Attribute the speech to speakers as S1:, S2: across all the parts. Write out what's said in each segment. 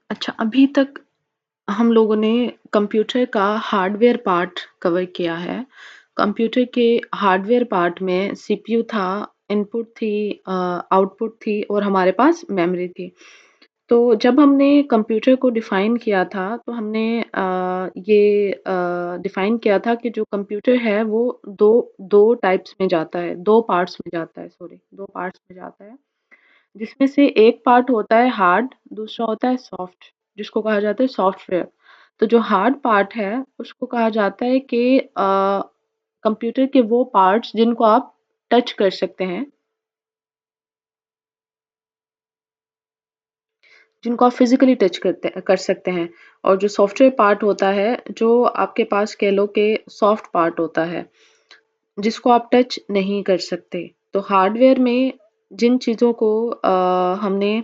S1: अच्छा, अभी तक हम लोगों ने कंप्यूटर का हार्डवेयर पार्ट कवर किया है। कंप्यूटर के हार्डवेयर पार्ट में सीपीयू था, इनपुट थी, आउटपुट थी और हमारे पास मेमोरी थी। तो जब हमने कंप्यूटर को डिफ़ाइन किया था, तो हमने ये डिफ़ाइन किया था कि जो कंप्यूटर है वो 2 टाइप्स में जाता है, 2 पार्ट्स में जाता है, सॉरी 2 पार्ट्स में जाता है। जिसमें से एक पार्ट होता है हार्ड, दूसरा होता है सॉफ्ट, जिसको कहा जाता है सॉफ्टवेयर। तो जो हार्ड पार्ट है, उसको कहा जाता है कि कंप्यूटर के वो पार्ट्स जिनको आप टच कर सकते हैं, जिनको आप फिज़िकली टच कर सकते हैं। और जो सॉफ्टवेयर पार्ट होता है, जो आपके पास कह लो कि सॉफ्ट पार्ट होता है, जिसको आप टच नहीं कर सकते। तो हार्डवेयर में जिन चीज़ों को हमने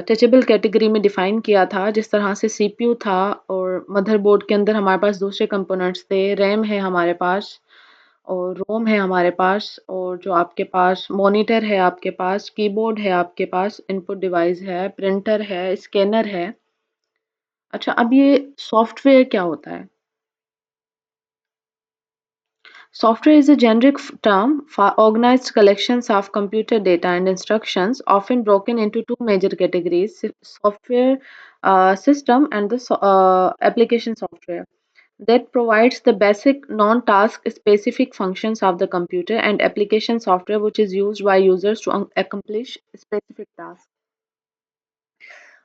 S1: टचेबल कैटेगरी में डिफ़ाइन किया था, जिस तरह से सीपीयू था और मदरबोर्ड के अंदर हमारे पास दूसरे कंपोनेंट्स थे, रैम है हमारे पास और रोम है हमारे पास और जो आपके पास मॉनिटर है आपके पास, कीबोर्ड है आपके पास, इनपुट डिवाइस है, प्रिंटर है, स्कैनर है। अच्छा, अब ये सॉफ्टवेयर क्या होता है? Software is a generic term for organized collections of computer data and instructions, often broken into two major categories: software system and the application software. That provides the basic non-task specific functions of the computer, and application software which is used by users to accomplish specific tasks.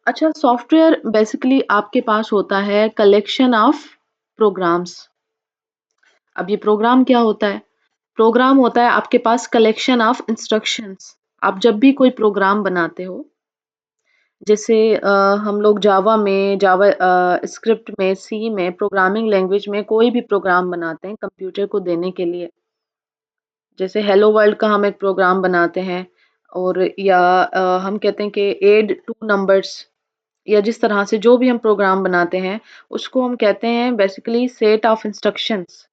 S1: अच्छा, software basically आपके पास होता है collection of programs. अब ये programme क्या होता है? Programme होता है आपके पास कलेक्शन ऑफ इंस्ट्रक्शंस। आप जब भी कोई प्रोग्राम बनाते हो, जैसे हम लोग जावा में, जावा स्क्रिप्ट में, सी में, प्रोग्रामिंग लैंग्वेज में कोई भी प्रोग्राम बनाते हैं कंप्यूटर को देने के लिए। जैसे हेलो वर्ल्ड का हम एक प्रोग्राम बनाते हैं और या हम कहते हैं कि ऐड टू नंबर्स या जिस तरह से जो भी हम प्रोग्राम बनाते हैं, उसको हम कहते हैं बेसिकली सेट ऑफ इंस्ट्रक्शंस।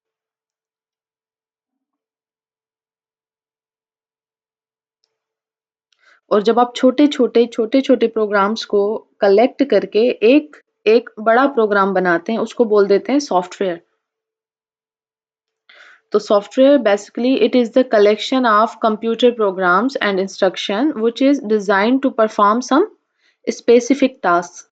S1: और जब आप छोटे-छोटे प्रोग्राम्स को कलेक्ट करके एक एक बड़ा प्रोग्राम बनाते हैं, उसको बोल देते हैं सॉफ्टवेयर। तो software basically it is the collection of computer programs and instruction which is designed to perform some specific task.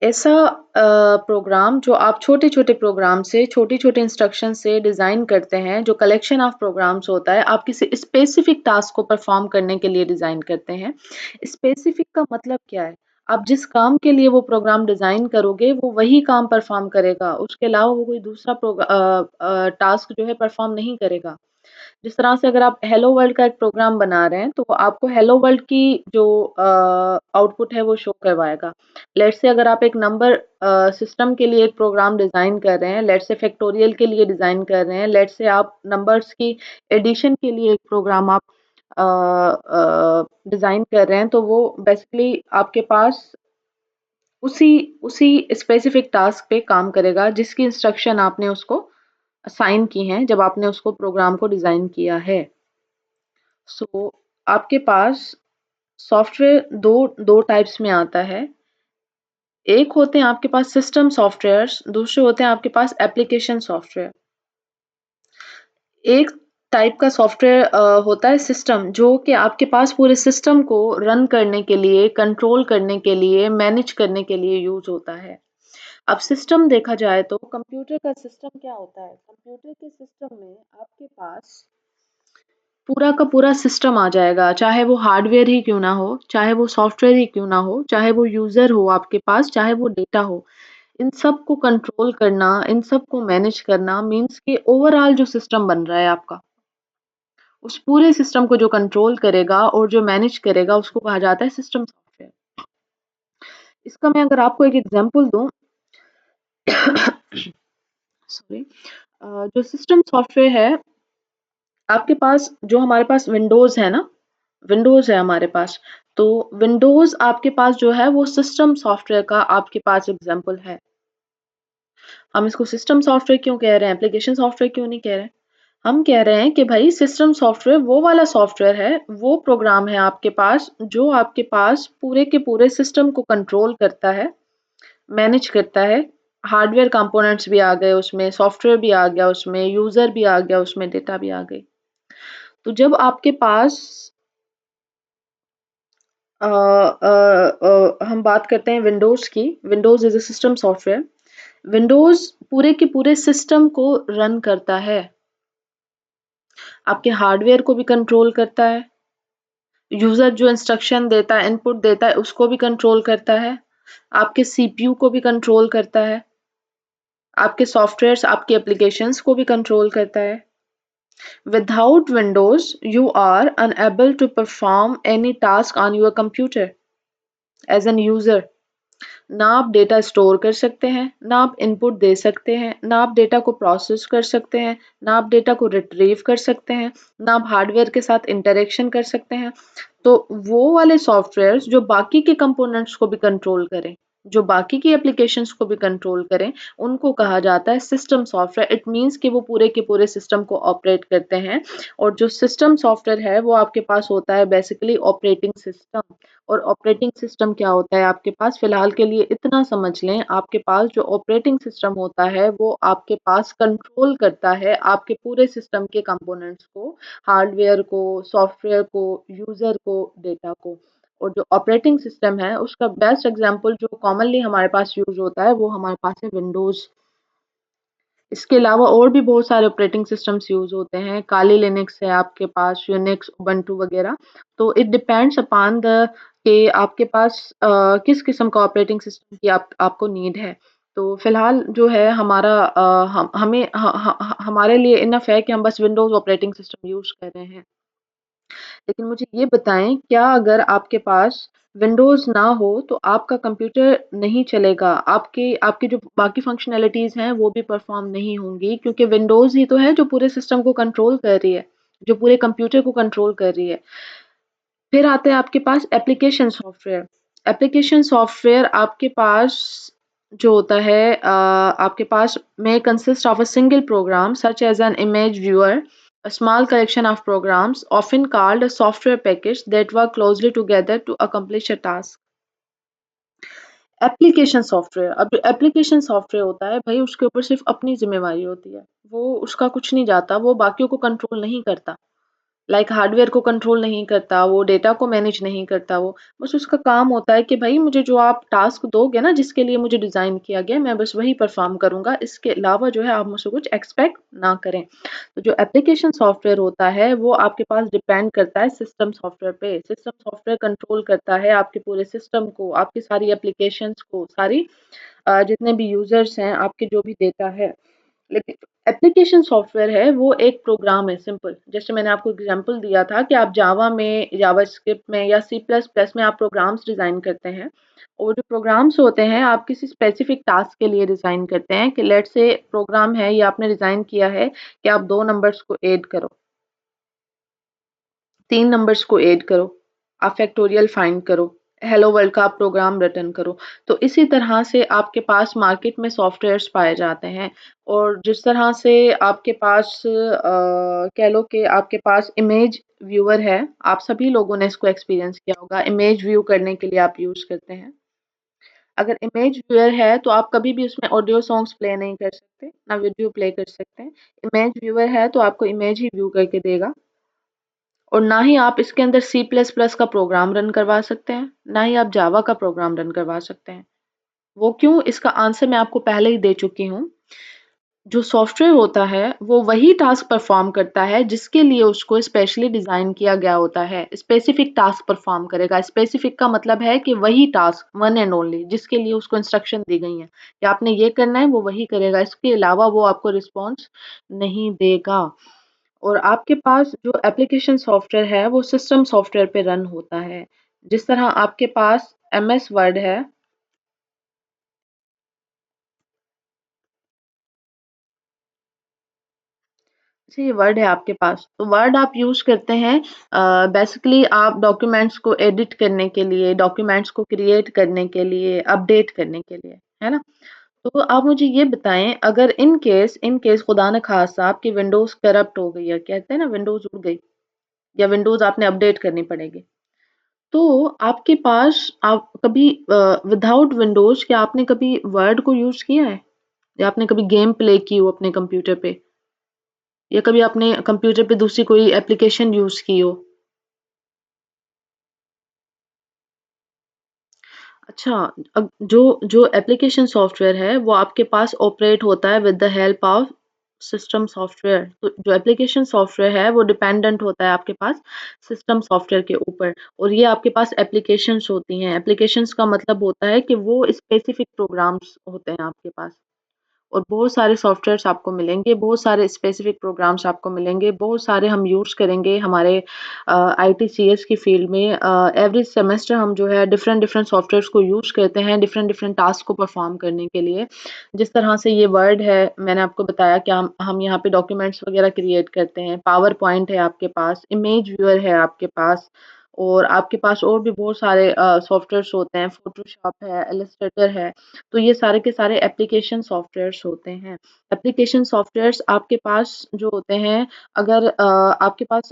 S1: ऐसा प्रोग्राम जो आप छोटे-छोटे प्रोग्राम से, छोटे-छोटे इंस्ट्रक्शन से डिज़ाइन करते हैं, जो कलेक्शन ऑफ प्रोग्राम्स होता है, आप किसी स्पेसिफिक टास्क को परफॉर्म करने के लिए डिज़ाइन करते हैं। स्पेसिफिक का मतलब क्या है? आप जिस काम के लिए वो प्रोग्राम डिज़ाइन करोगे, वो वही काम परफॉर्म करेगा, उसके अलावा वो कोई दूसरा टास्क जो है परफॉर्म नहीं करेगा। जिस तरह से अगर आप हेलो वर्ल्ड का एक प्रोग्राम बना रहे हैं, तो वो आपको हेलो वर्ल्ड की जो आउटपुट है वो शो करवाएगा। लेट्स से अगर आप एक नंबर सिस्टम के लिए एक प्रोग्राम डिज़ाइन कर रहे हैं, लेट्स से फैक्टोरियल के लिए डिज़ाइन कर रहे हैं, लेट्स से आप नंबर्स की एडिशन के लिए एक प्रोग्राम आप डिज़ाइन कर रहे हैं, तो वो बेसिकली आपके पास उसी उसी स्पेसिफिक टास्क पे काम करेगा, जिसकी इंस्ट्रक्शन आपने उसको असाइन की हैं, जब आपने उसको प्रोग्राम को डिज़ाइन किया है। सो आपके पास सॉफ्टवेयर 2 टाइप्स में आता है। एक होते हैं आपके पास सिस्टम सॉफ्टवेयर्स, दूसरे होते हैं आपके पास एप्लीकेशन सॉफ्टवेयर। एक टाइप का सॉफ्टवेयर होता है सिस्टम, जो कि आपके पास पूरे सिस्टम को रन करने के लिए, कंट्रोल करने के लिए, मैनेज करने के लिए यूज़ होता है। अब सिस्टम देखा जाए तो कंप्यूटर का सिस्टम क्या होता है? कंप्यूटर के सिस्टम में आपके पास पूरा का पूरा सिस्टम आ जाएगा, चाहे वो हार्डवेयर ही क्यों ना हो, चाहे वो सॉफ्टवेयर ही क्यों ना हो, चाहे वो यूज़र हो आपके पास, चाहे वो डेटा हो। इन सब को कंट्रोल करना, इन सब को मैनेज करना मीन्स कि ओवरऑल जो सिस्टम बन रहा है आपका, उस पूरे सिस्टम को जो कंट्रोल करेगा और जो मैनेज करेगा, उसको कहा जाता है सिस्टम सॉफ्टवेयर। इसका मैं अगर आपको एक एग्ज़ाम्पल दूँ सॉरी जो सिस्टम सॉफ्टवेयर है, आपके पास जो हमारे पास विंडोज़ है ना, विंडोज़ है हमारे पास, तो विंडोज़ आपके पास जो है वो सिस्टम सॉफ्टवेयर का आपके पास एग्ज़ाम्पल है। हम इसको सिस्टम सॉफ्टवेयर क्यों कह रहे हैं, एप्लीकेशन सॉफ्टवेयर क्यों नहीं कह रहे हैं? हम कह रहे हैं कि भाई सिस्टम सॉफ्टवेयर वो वाला सॉफ्टवेयर है, वो प्रोग्राम है आपके पास जो आपके पास पूरे के पूरे सिस्टम को कंट्रोल करता है, मैनेज करता है। हार्डवेयर कंपोनेंट्स भी आ गए उसमें, सॉफ्टवेयर भी आ गया उसमें, यूज़र भी आ गया उसमें, डेटा भी आ गई। तो जब आपके पास हम बात करते हैं विंडोज़ की, Windows is a system software. Windows पूरे के पूरे सिस्टम को रन करता है, आपके हार्डवेयर को भी कंट्रोल करता है, यूज़र जो इंस्ट्रक्शन देता है, इनपुट देता है, उसको भी कंट्रोल करता है, आपके सीपीयू को भी कंट्रोल करता है, आपके सॉफ्टवेयर्स, आपके एप्लीकेशंस को भी कंट्रोल करता है। Without Windows, you are unable to perform any task on your computer as an user. ना आप डेटा स्टोर कर सकते हैं, ना आप इनपुट दे सकते हैं, ना आप डेटा को प्रोसेस कर सकते हैं, ना आप डेटा को रिट्रीव कर सकते हैं, ना आप हार्डवेयर के साथ इंटरेक्शन कर सकते हैं। तो वो वाले सॉफ्टवेयर्स जो बाकी के कंपोनेंट्स को भी कंट्रोल करें, जो बाकी की एप्लीकेशंस को भी कंट्रोल करें, उनको कहा जाता है सिस्टम सॉफ्टवेयर। इट मीन्स कि वो पूरे के पूरे सिस्टम को ऑपरेट करते हैं। और जो सिस्टम सॉफ्टवेयर है वो आपके पास होता है बेसिकली ऑपरेटिंग सिस्टम। और ऑपरेटिंग सिस्टम क्या होता है आपके पास? फिलहाल के लिए इतना समझ लें, आपके पास जो ऑपरेटिंग सिस्टम होता है वो आपके पास कंट्रोल करता है आपके पूरे सिस्टम के कंपोनेंट्स को, हार्डवेयर को, सॉफ्टवेयर को, यूज़र को, डेटा को। और जो ऑपरेटिंग सिस्टम है उसका बेस्ट एग्ज़ाम्पल जो कॉमनली हमारे पास यूज़ होता है वो हमारे पास है विंडोज़। इसके अलावा और भी बहुत सारे ऑपरेटिंग सिस्टम्स यूज़ होते हैं, काली लिनक्स है आपके पास, यूनिक्स, उबंटू वगैरह। तो इट डिपेंड्स अपॉन द कि आपके पास किस किस्म का ऑपरेटिंग सिस्टम की आपको नीड है। तो फिलहाल जो है हमारा हमारे लिए इनफ है कि हम बस विंडोज़ ऑपरेटिंग सिस्टम यूज़ कर रहे हैं। लेकिन मुझे ये बताएँ क्या अगर आपके पास विंडोज़ ना हो तो आपका कंप्यूटर नहीं चलेगा, आपके आपके जो बाकी फ़ंक्शनैलिटीज़ हैं वो भी परफ़ॉर्म नहीं होंगी क्योंकि विंडोज़ ही तो है जो पूरे सिस्टम को कंट्रोल कर रही है, जो पूरे कंप्यूटर को कंट्रोल कर रही है। फिर आते हैं आपके पास एप्लीकेशन सॉफ्टवेयर। एप्लीकेशन सॉफ्टवेयर आपके पास जो होता है आपके पास may consist of a single program such as an image viewer, a small collection of programs often called a software package that work closely together to accomplish a task. Application software, अब application software होता है भाई उसके ऊपर सिर्फ अपनी ज़िम्मेवारी होती है। वो उसका कुछ नहीं जाता, वो बाकियों को कंट्रोल नहीं करता। लाइक हार्डवेयर को कंट्रोल नहीं करता, वो डेटा को मैनेज नहीं करता वो, बस उसका काम होता है कि भई मुझे जो आप टास्क दोगे ना जिसके लिए मुझे डिज़ाइन किया गया है, मैं बस वही परफ़ॉर्म करूँगा, इसके अलावा जो है आप मुझसे कुछ एक्सपेक्ट ना करें। तो जो एप्लीकेशन सॉफ्टवेयर होता है वो आपके पास डिपेंड करता है सिस्टम सॉफ्टवेयर पे। सिस्टम सॉफ्टवेयर कंट्रोल करता है आपके पूरे सिस्टम को, आपकी सारी एप्लीकेशंस को, सारी जितने भी यूज़र्स हैं, आपके जो भी डेटा है। लेकिन एप्लीकेशन सॉफ्टवेयर है वो एक प्रोग्राम है सिंपल। जैसे मैंने आपको एग्ज़ाम्पल दिया था कि आप जावा में, जावास्क्रिप्ट में या सी प्लस प्लस में आप प्रोग्राम्स डिज़ाइन करते हैं। और जो प्रोग्राम्स होते हैं आप किसी स्पेसिफिक टास्क के लिए डिज़ाइन करते हैं कि लेट्स से प्रोग्राम है ये आपने डिज़ाइन किया है कि आप 2 नंबर्स को ऐड करो, 3 नंबर्स को ऐड करो, आप फैक्टोरियल फाइंड करो, हेलो वर्ल्ड का आप प्रोग्राम रिटर्न करो। तो इसी तरह से आपके पास मार्केट में सॉफ्टवेयर्स पाए जाते हैं। और जिस तरह से आपके पास कह लो कि आपके पास इमेज व्यूअर है, आप सभी लोगों ने इसको एक्सपीरियंस किया होगा, इमेज व्यू करने के लिए आप यूज़ करते हैं। अगर इमेज व्यूअर है तो आप कभी भी उसमें ऑडियो सॉन्ग्स प्ले नहीं कर सकते, ना वीडियो प्ले कर सकते हैं। इमेज व्यूअर है तो आपको इमेज ही व्यू करके देगा। और ना ही आप इसके अंदर सी प्लस प्लस का प्रोग्राम रन करवा सकते हैं, ना ही आप जावा का प्रोग्राम रन करवा सकते हैं। वो क्यों? इसका आंसर मैं आपको पहले ही दे चुकी हूँ। जो सॉफ्टवेयर होता है वो वही टास्क परफॉर्म करता है जिसके लिए उसको स्पेशली डिज़ाइन किया गया होता है। स्पेसिफिक टास्क परफॉर्म करेगा। स्पेसिफिक का मतलब है कि वही टास्क वन एंड ओनली जिसके लिए उसको इंस्ट्रक्शन दी गई हैं कि आपने ये करना है वो वही करेगा। इसके अलावा वो आपको रिस्पॉन्स नहीं देगा। और आपके पास जो एप्लीकेशन सॉफ्टवेयर है वो सिस्टम सॉफ्टवेयर पे रन होता है। जिस तरह आपके पास एमएस वर्ड है, जैसे ये वर्ड है आपके पास, तो वर्ड आप यूज़ करते हैं बेसिकली आप डॉक्यूमेंट्स को एडिट करने के लिए, डॉक्यूमेंट्स को क्रिएट करने के लिए, अपडेट करने के लिए, है ना? तो आप मुझे ये बताएँ, अगर इन केस खुदा न ख़ास्ता आपकी विंडोज़ करप्ट हो गई है, कहते हैं ना विंडोज़ उड़ गई या विंडोज़ आपने अपडेट करनी पड़ेगी। तो आपके पास आप कभी विदाउट विंडोज़ क्या आपने कभी वर्ड को यूज़ किया है? या आपने कभी गेम प्ले की हो अपने कंप्यूटर पे? या कभी आपने कंप्यूटर पे दूसरी कोई एप्लीकेशन यूज़ की हो? अच्छा, अब जो जो एप्लीकेशन सॉफ्टवेयर है वो आपके पास ऑपरेट होता है with the help of system software. तो जो एप्लीकेशन सॉफ्टवेयर है वो डिपेंडेंट होता है आपके पास सिस्टम सॉफ्टवेयर के ऊपर, और ये आपके पास एप्लीकेशंस होती हैं। एप्लीकेशंस का मतलब होता है कि वो स्पेसिफिक प्रोग्राम्स होते हैं आपके पास। और बहुत सारे सॉफ्टवेयर्स आपको मिलेंगे, बहुत सारे स्पेसिफिक प्रोग्राम्स आपको मिलेंगे, बहुत सारे हम यूज़ करेंगे हमारे आईटीसीएस की फ़ील्ड में। एवरी सेमेस्टर हम जो है डिफरेंट डिफरेंट सॉफ्टवेयर्स को यूज़ करते हैं डिफरेंट डिफरेंट टास्क को परफॉर्म करने के लिए। जिस तरह से ये वर्ड है, मैंने आपको बताया कि हम यहाँ पे डॉक्यूमेंट्स वगैरह क्रिएट करते हैं, पावर पॉइंट है आपके पास, इमेज व्यूअर है आपके पास, और आपके पास और भी बहुत सारे सॉफ्टवेयर्स होते हैं, फ़ोटोशॉप है, इलस्ट्रेटर है। तो ये सारे के सारे एप्लीकेशन सॉफ्टवेयर्स होते हैं। एप्लीकेशन सॉफ्टवेयर्स आपके पास जो होते हैं, अगर आपके पास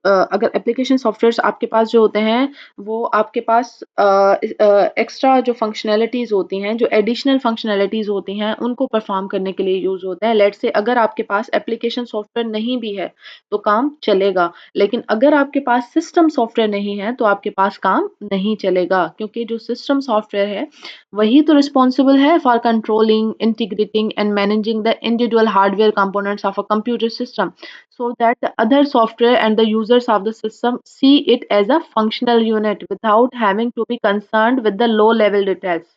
S1: अगर एप्लीकेशन सॉफ्टवेयर्स आपके पास जो होते हैं, वो आपके पास एक्स्ट्रा जो फंक्शनैलिटीज़ होती हैं, जो एडिशनल फंक्शनैलिटीज़ होती हैं, उनको परफ़ॉर्म करने के लिए यूज़ होते हैं। लेट्स से अगर आपके पास एप्लीकेशन सॉफ्टवेयर नहीं भी है, तो काम चलेगा। लेकिन अगर आपके पास सिस्टम सॉफ्टवेयर नहीं है, तो आपके पास काम नहीं चलेगा, क्योंकि जो सिस्टम सॉफ्टवेयर है, वही तो रिस्पॉन्सिबल है for controlling, integrating and managing the individual hardware components of a computer system, so that the other software and the users of the system see it as a functional unit without having to be concerned with the low level details.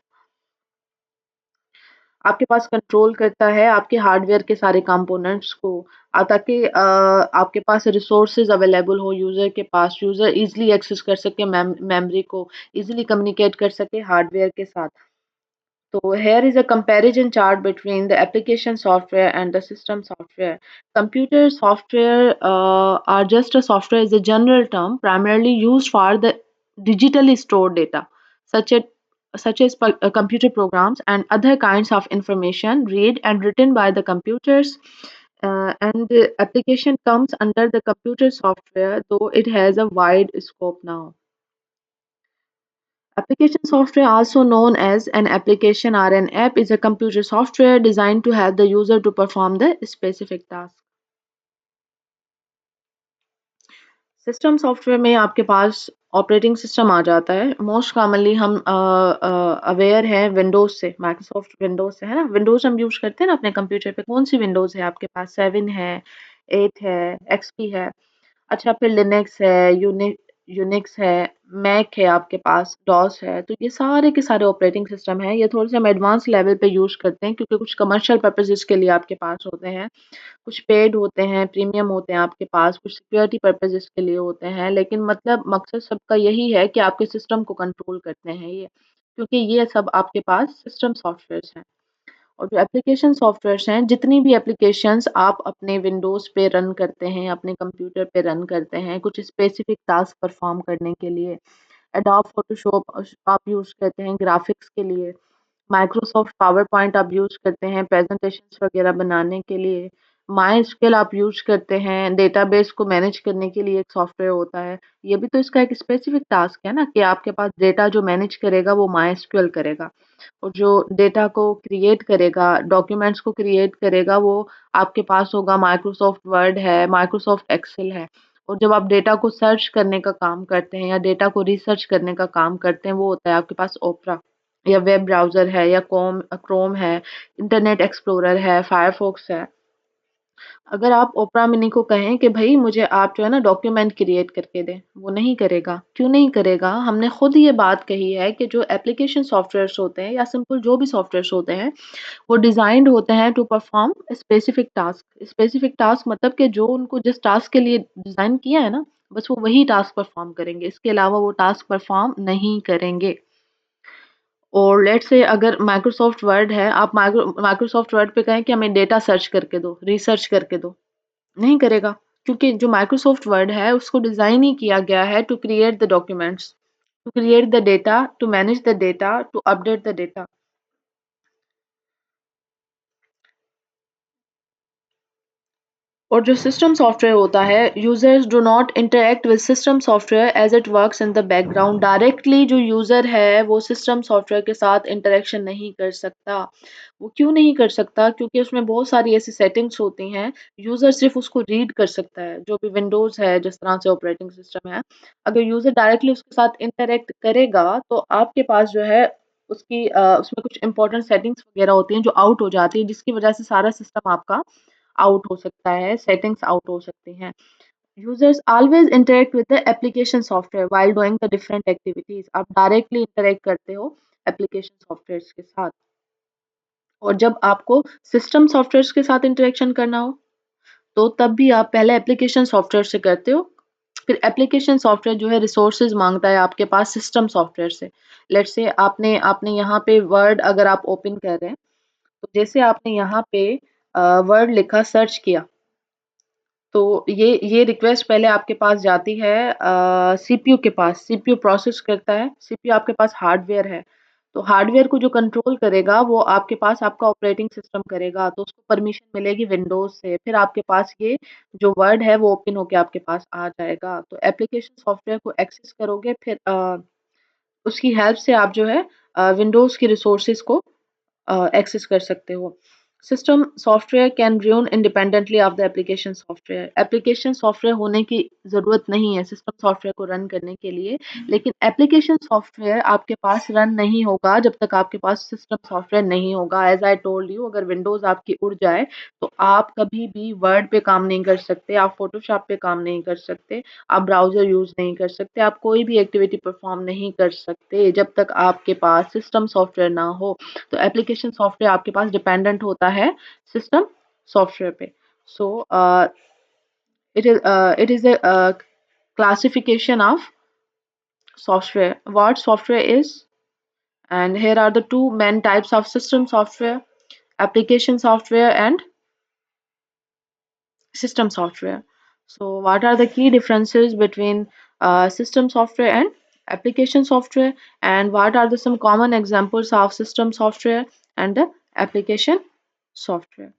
S1: आपके पास control करता है आपके hardware के सारे components को, ताकि आपके पास resources available हो यूजर के पास, यूजर इजीली एक्सेस कर सके मेमोरी को, इजीली कम्युनिकेट कर सके हार्डवेयर के साथ। So here is a comparison chart between the application software and the system software. Computer software are just a software is a general term primarily used for the digitally stored data, such as computer programs and other kinds of information read and written by the computers. And the application comes under the computer software, though it has a wide scope now. Application software, also known as an application or an app, is a computer software designed to help the user to perform the specific task. System software में आपके पास operating system आ जाता है। Most commonly हम aware हैं Windows से, Microsoft Windows से, है ना? विंडोज़ हम यूज़ करते हैं ना अपने कंप्यूटर पे, कौन-सी विंडोज़ है आपके पास? 7 है, 8 है, एक्सपी है। अच्छा, फिर लिनक्स है, यूनिक्स है, मैक है आपके पास, डॉस है। तो ये सारे के सारे ऑपरेटिंग सिस्टम हैं। ये थोड़े-से हम एडवांस लेवल पे यूज़ करते हैं, क्योंकि कुछ कमर्शियल पर्पसेज़ के लिए आपके पास होते हैं, कुछ पेड होते हैं, प्रीमियम होते हैं आपके पास, कुछ सिक्योरिटी पर्पसेज़ के लिए होते हैं। लेकिन मतलब मकसद सबका यही है कि आपके सिस्टम को कंट्रोल करते हैं ये, क्योंकि ये सब आपके पास सिस्टम सॉफ्टवेयर्स हैं। और जो एप्लीकेशन सॉफ्टवेयर्स हैं, जितनी भी एप्लीकेशंस आप अपने विंडोज़ पे रन करते हैं, अपने कंप्यूटर पे रन करते हैं, कुछ स्पेसिफिक टास्क परफ़ॉर्म करने के लिए, एडोब फ़ोटोशॉप आप यूज़ करते हैं ग्राफ़िक्स के लिए, माइक्रोसॉफ्ट पावर पॉइंट आप यूज़ करते हैं प्रेज़ेंटेशंस वग़ैरह बनाने के लिए, माइस्क्ल आप यूज़ करते हैं, डेटाबेस को मैनेज करने के लिए एक सॉफ्टवेयर होता है। ये भी तो इसका एक स्पेसिफिक टास्क है ना, कि आपके पास डेटा जो मैनेज करेगा वो माइस्क्ल करेगा। और जो डेटा को क्रिएट करेगा, डॉक्यूमेंट्स को क्रिएट करेगा, वो आपके पास होगा माइक्रोसॉफ्ट वर्ड है, माइक्रोसॉफ्ट एक्सेल है। और जब आप डेटा को सर्च करने का काम करते हैं या डेटा को रिसर्च करने का काम करते हैं, वो होता है आपके पास ओपेरा, या वेब ब्राउज़र है, या क्रोम है, इंटरनेट एक्सप्लोरर है, फायरफॉक्स है। अगर आप ओपेरा मिनी को कहें कि भई मुझे आप जो है ना डॉक्यूमेंट क्रिएट करके दें, वो नहीं करेगा। क्यों नहीं करेगा? हमने खुद ये बात कही है कि जो एप्लीकेशन सॉफ्टवेयर्स होते हैं या सिंपल जो भी सॉफ्टवेयर्स होते हैं, वो डिज़ाइन्ड होते हैं to perform specific task. Specific task मतलब कि जो उनको जिस टास्क के लिए डिज़ाइन किया है ना, बस वो वही टास्क परफॉर्म करेंगे। इसके अलावा वो टास्क परफॉर्म नहीं करेंगे। और लेट्स से अगर माइक्रोसॉफ्ट वर्ड है, आप माइक्रोसॉफ्ट वर्ड पे कहें कि हमें डेटा सर्च करके दो, रिसर्च करके दो, नहीं करेगा, क्योंकि जो माइक्रोसॉफ्ट वर्ड है उसको डिज़ाइन ही किया गया है to create the documents, to create the data, to manage the data, to update the data. और जो सिस्टम सॉफ्टवेयर होता है, users do not interact with system software as it works in the background. Directly जो user है वो system software के साथ interaction नहीं कर सकता। वो क्यों नहीं कर सकता? क्योंकि उसमें बहुत सारी ऐसी सेटिंग्स होती हैं, यूजर सिर्फ उसको रीड कर सकता है। जो भी विंडोज है, जिस तरह से ऑपरेटिंग सिस्टम है, अगर यूजर डायरेक्टली उसके साथ इंटरेक्ट करेगा तो आपके पास जो है उसमें कुछ इंपॉर्टेंट सेटिंग्स वगैरह होती हैं जो आउट हो जाती है, जिसकी वजह से सारा सिस्टम आपका आउट हो सकता है, सेटिंग्स आउट हो सकती हैं। Users always interact with the application software while doing the different activities. आप डायरेक्टली इंटरेक्ट करते हो एप्लीकेशन सॉफ्टवेयर्स के साथ। और जब आपको सिस्टम सॉफ्टवेयर्स के साथ इंटरेक्शन करना हो तो तब भी आप पहले एप्लीकेशन सॉफ्टवेयर से करते हो, फिर एप्लीकेशन सॉफ्टवेयर जो है रिसोर्सेज मांगता है आपके पास सिस्टम सॉफ्टवेयर से। लेट्स से आपने आपने यहाँ पे वर्ड अगर आप ओपन कर रहे हैं, तो जैसे आपने यहाँ पे वर्ड लिखा, सर्च किया, तो ये रिक्वेस्ट पहले आपके पास जाती है सीपीयू के पास। सीपीयू प्रोसेस करता है, सीपीयू आपके पास हार्डवेयर है, तो हार्डवेयर को जो कंट्रोल करेगा वो आपके पास आपका ऑपरेटिंग सिस्टम करेगा, तो उसको परमिशन मिलेगी विंडोज से, फिर आपके पास ये जो वर्ड है वो ओपन होके आपके पास आ जाएगा। तो एप्लीकेशन सॉफ्टवेयर को एक्सेस करोगे, फिर उसकी हेल्प से आप जो है विंडोज की रिसोर्सेज को एक्सेस कर सकते हो। System software can run independently of the application software. Application software होने की ज़रूरत नहीं है सिस्टम सॉफ्टवेयर को रन करने के लिए, लेकिन एप्लीकेशन सॉफ्टवेयर आपके पास रन नहीं होगा जब तक आपके पास सिस्टम सॉफ्टवेयर नहीं होगा। एज आई टोल्ड यू, अगर विंडोज़ आपकी उड़ जाए तो आप कभी भी वर्ड पे काम नहीं कर सकते, आप फोटोशॉप पे काम नहीं कर सकते, आप ब्राउज़र यूज़ नहीं कर सकते, आप कोई भी एक्टिविटी परफॉर्म नहीं कर सकते जब तक आपके पास सिस्टम सॉफ्टवेयर ना हो। तो एप्लीकेशन सॉफ्टवेयर आपके पास डिपेंडेंट होता है सिस्टम सॉफ्टवेयर पे। सो it is a classification of software. What software is, and here are the two main types of system software: application software and system software. So what are the key differences between system software and application software, and what are the some common examples of system software and the application software?